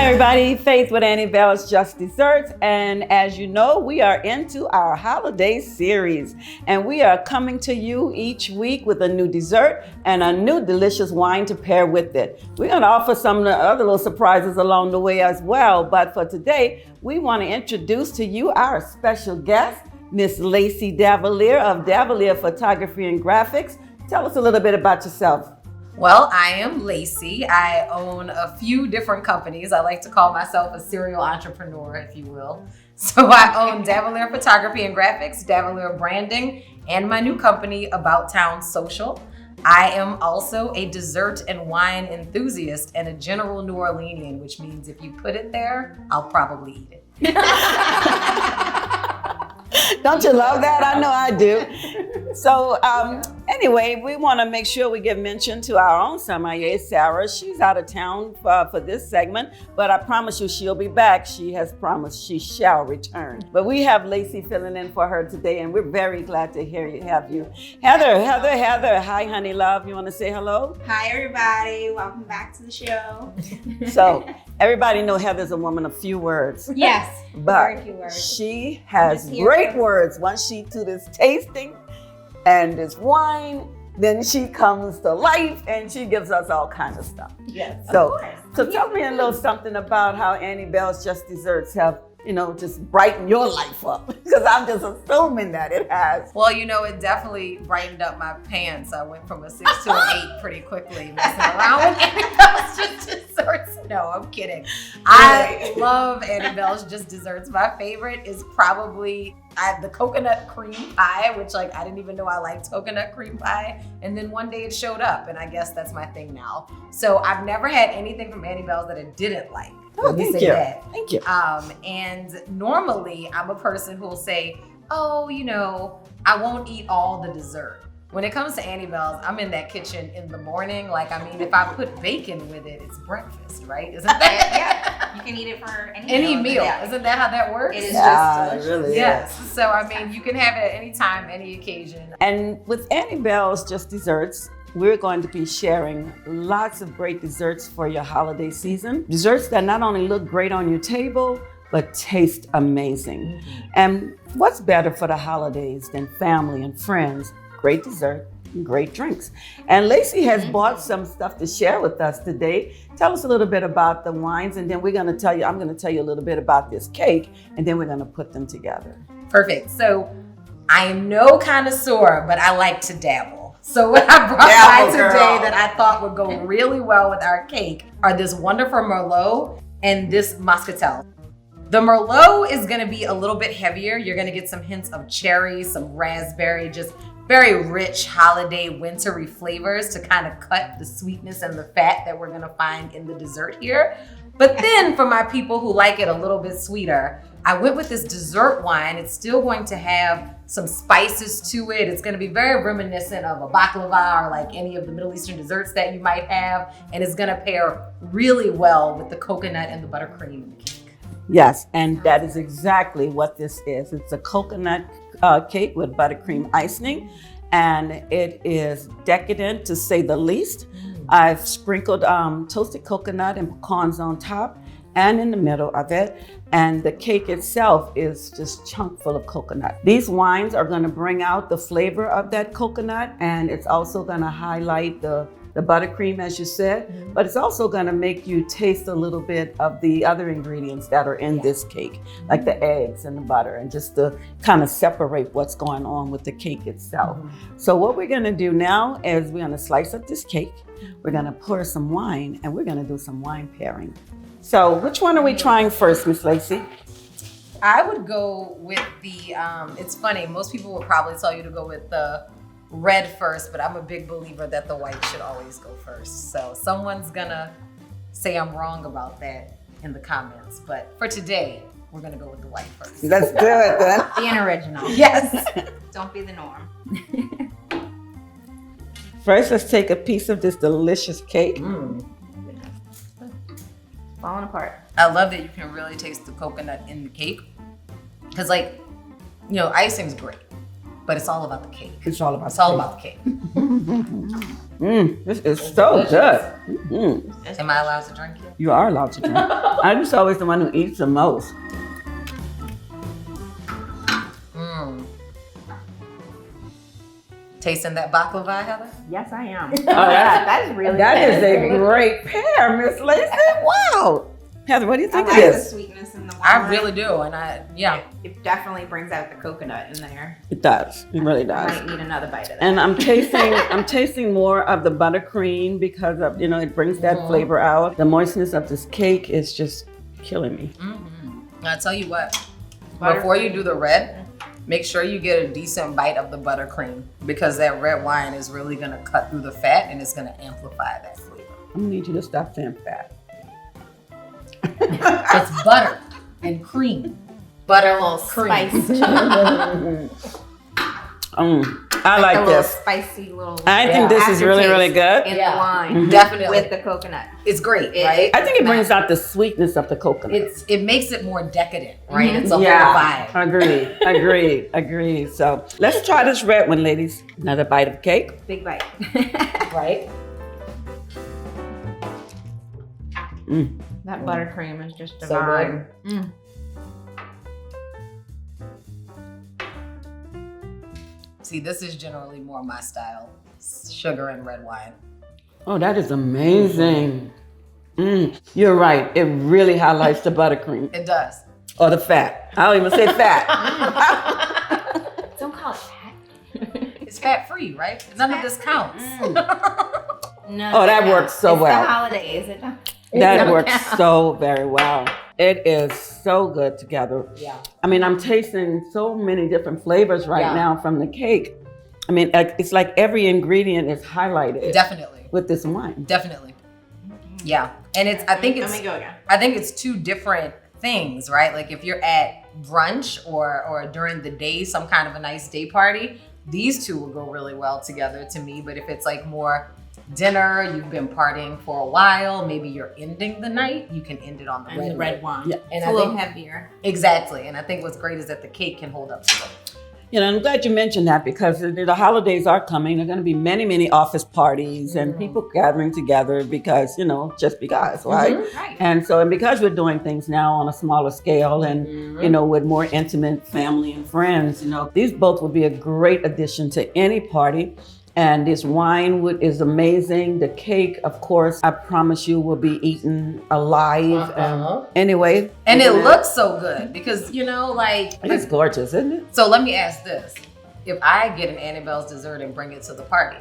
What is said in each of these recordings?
everybody, Faith with Annie Bell's Just Desserts, and as you know, we are into our holiday series, and we are coming to you each week with a new dessert and a new delicious wine to pair with it. We're going to offer some other little surprises along the way as well, but for today, we want to introduce to you our special guest, Miss Lacy Davillier of Davillier Photography and Graphics. Tell us a little bit about yourself. Well, I am Lacy. I own a few different companies. I like to call myself a serial entrepreneur, if you will. So I own Davillier Photography and Graphics, Davillier Branding, and my new company, About Town Social. I am also a dessert and wine enthusiast and a general New Orleanian, which means if you put it there, I'll probably eat it. Don't you love that? I know I do. So anyway, we want to make sure we give mention to our own sommelier, Sarah. She's out of town for this segment, but I promise you she'll be back. She has promised she shall return. But we have Lacy filling in for her today, and we're very glad to have you. Heather. Hi, honey love. You want to say hello? Hi, everybody. Welcome back to the show. So everybody know Heather's a woman of few words. Yes, but very few words. she has great words. Once she do this tasting and this wine, then she comes to life and she gives us all kinds of stuff. Yes, So tell me a little something about how Annie Bell's Just Desserts have, just brighten your life up, because I'm just assuming that it has. Well, it definitely brightened up my pants. I went from a 6 to an 8 pretty quickly, messing around with Annie Bell's Just Desserts. No, I'm kidding. I love Annie Bell's Just Desserts. My favorite is probably the coconut cream pie, which I didn't even know I liked coconut cream pie. And then one day it showed up, and I guess that's my thing now. So I've never had anything from Annie Bell's that I didn't like. Oh, thank you. Thank you. And normally I'm a person who will say, I won't eat all the dessert. When it comes to Annie Bell's, I'm in that kitchen in the morning. If I put bacon with it, it's breakfast, right? Isn't that? Yeah, you can eat it for any meal. Isn't that how that works? It is just delicious. It really yes. is. So, you can have it at any time, any occasion. And with Annie Bell's Just Desserts, we're going to be sharing lots of great desserts for your holiday season. Desserts that not only look great on your table, but taste amazing. Mm-hmm. And what's better for the holidays than family and friends? Great dessert and great drinks. And Lacy has bought some stuff to share with us today. Tell us a little bit about the wines, and then I'm going to tell you a little bit about this cake, and then we're going to put them together. Perfect. So I am no connoisseur, but I like to dabble. So what I brought by today that I thought would go really well with our cake are this wonderful Merlot and this Moscatel. The Merlot is going to be a little bit heavier. You're going to get some hints of cherry, some raspberry, just very rich holiday wintry flavors to kind of cut the sweetness and the fat that we're going to find in the dessert here. But then for my people who like it a little bit sweeter, I went with this dessert wine. It's still going to have some spices to it. It's going to be very reminiscent of a baklava or like any of the Middle Eastern desserts that you might have. And it's going to pair really well with the coconut and the buttercream in the cake. Yes, and that is exactly what this is. It's a coconut cake with buttercream icing, and it is decadent to say the least. I've sprinkled toasted coconut and pecans on top and in the middle of it. And the cake itself is just chock full of coconut. These wines are going to bring out the flavor of that coconut, and it's also going to highlight the buttercream, as you said, but it's also going to make you taste a little bit of the other ingredients that are in this cake, like the eggs and the butter, and just to kind of separate what's going on with the cake itself. So what we're going to do now is we're going to slice up this cake. We're going to pour some wine, and we're going to do some wine pairing. So which one are we trying first, Miss Lacy? I would go with the, it's funny, most people would probably tell you to go with the red first, but I'm a big believer that the white should always go first. So someone's gonna say I'm wrong about that in the comments, but for today, we're gonna go with the white first. Let's do it then. Being original. Yes. Don't be the norm. First, let's take a piece of this delicious cake. Falling apart. I love that you can really taste the coconut in the cake. Because icing's great. but it's all about the cake. It's all about It's all about the cake. This is so good. Am I allowed to drink it? You are allowed to drink. I'm just always the one who eats the most. Tasting that baklava, Heather? Yes, I am. Oh, that is really That good. is a great pair, Miss Lacey. Wow. Heather, what do you I think like it the is? sweetness in the wine. I really do, and It definitely brings out the coconut in there. It does. It really I does. might need another bite of that. And I'm tasting more of the buttercream because of, it brings that flavor out. The moistness of this cake is just killing me. I tell you what, before you do the red, make sure you get a decent bite of the buttercream because that red wine is really gonna cut through the fat and it's gonna amplify that flavor. I'm gonna need you to stop saying fat. It's butter and cream. Butter, a little cream. spice. I like a little this. spicy little. I think this is really, really good. in Yeah. the wine. Definitely. With the coconut. It's great, right? I think it brings out the sweetness of the coconut. It makes it more decadent, right? It's a Yeah, whole vibe. Agreed. So let's try this red one, ladies. Another bite of cake. Big bite. Right? That buttercream is just So divine. See, this is generally more my style. Sugar and red wine. Oh, that is amazing. You're right. It really highlights the buttercream It does. or the fat. I don't even say fat. Don't call it fat. It's fat free, right? None of this counts. No, Oh, that works so it's well. the holidays. That works so very well. It is so good together. Yeah. I mean, I'm tasting so many different flavors right Yeah. now from the cake. I mean, it's like every ingredient is highlighted Definitely. with this wine. Definitely. Yeah. And I think Let me go again. it's two different things, right? Like if you're at brunch or during the day, some kind of a nice day party, these two will go really well together to me. But if it's like more dinner, you've been partying for a while, maybe you're ending the night, you can end it on the And the red wine. Yeah. And It's I a little think heavier. exactly. And I think what's great is that the cake can hold up to it. I'm glad you mentioned that because the holidays are coming. There are going to be many, many office parties and people gathering together because, just because, right? Right. And because we're doing things now on a smaller scale and, with more intimate family and friends, these both would be a great addition to any party. And this wine is amazing. The cake, of course, I promise you will be eaten alive. Anyway. And it looks so good because, like... It's gorgeous, isn't it? So let me ask this. If I get an Annabelle's dessert and bring it to the party,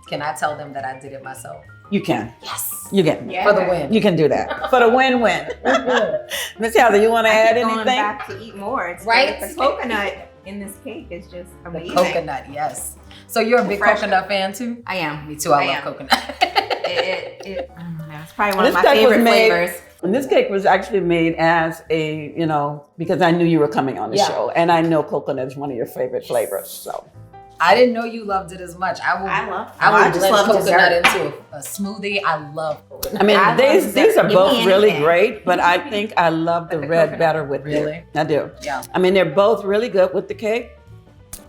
can I tell them that I did it myself? You can. Yes. You can. Yeah. For the win. You can do that. For the win-win. Miss Heather, you want to add Going anything? back to eat more. It's Right? The coconut in this cake is just The amazing. coconut, yes. So you're a big Fresh. coconut fan too? I am. Me too. I love am. coconut. I don't know. It's probably one This of my cake was favorite made- flavors. And this cake was actually made as a, because I knew you were coming on the Yeah. show. And I know coconut is one of your favorite flavors. So I didn't know you loved it as much. I I would just blend love coconut dessert. into a smoothie. I love coconut. I mean, I love these dessert. are Give both me really anything. great, but I think I love the The red coconut. better with Really? it. I do. Yeah. I mean, they're both really good with the cake,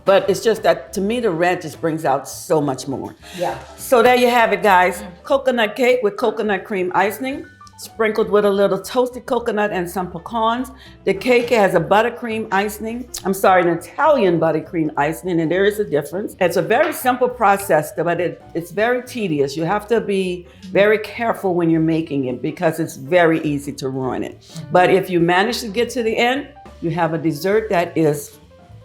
but it's just that to me, the red just brings out so much more. Yeah. So there you have it, guys. Coconut cake with coconut cream icing, sprinkled with a little toasted coconut and some pecans. The cake has a buttercream icing. An Italian buttercream icing, and there is a difference. It's a very simple process, but it's very tedious. You have to be very careful when you're making it because it's very easy to ruin it. But if you manage to get to the end, you have a dessert that is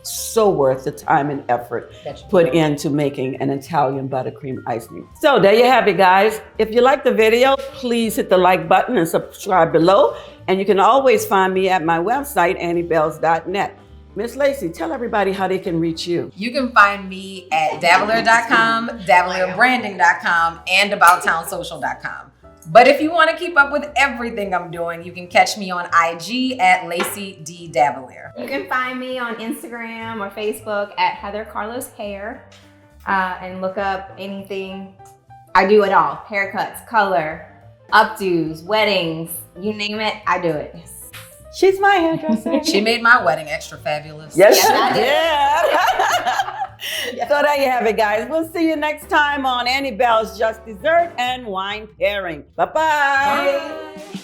so worth the time and effort put into making an Italian buttercream icing. So there you have it, guys. If you like the video, please hit the like button and subscribe below. And you can always find me at my website, anniebells.net. Miss Lacy, tell everybody how they can reach you. You can find me at Davillier.com, DavilierBranding.com, and AboutTownSocial.com. But if you want to keep up with everything I'm doing, you can catch me on IG at Lacy D. Davillier. You can find me on Instagram or Facebook at Heather Carlos Hair and look up anything. I do it all. Haircuts, color, updos, weddings, you name it, I do it. She's my hairdresser. She made my wedding extra fabulous. Yes, Yes, I she did. did. So there you have it, guys. We'll see you next time on Annie Belle's Just Dessert and Wine Pairing. Bye-bye. Bye.